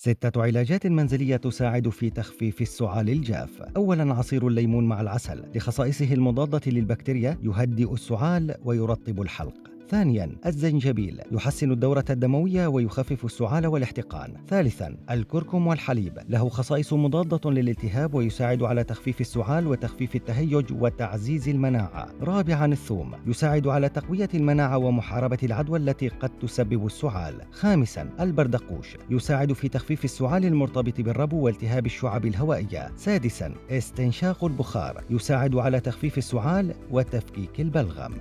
6 علاجات منزلية تساعد في تخفيف السعال الجاف. أولا، عصير الليمون مع العسل لخصائصه المضادة للبكتيريا يهدئ السعال ويرطب الحلق. ثانيا، الزنجبيل يحسن الدورة الدموية ويخفف السعال والاحتقان. ثالثا، الكركم والحليب له خصائص مضادة للالتهاب ويساعد على تخفيف السعال وتخفيف التهيج وتعزيز المناعة. رابعا، الثوم يساعد على تقوية المناعة ومحاربة العدوى التي قد تسبب السعال. خامسا، البردقوش يساعد في تخفيف السعال المرتبط بالربو والتهاب الشعب الهوائية. سادسا، استنشاق البخار يساعد على تخفيف السعال وتفكيك البلغم.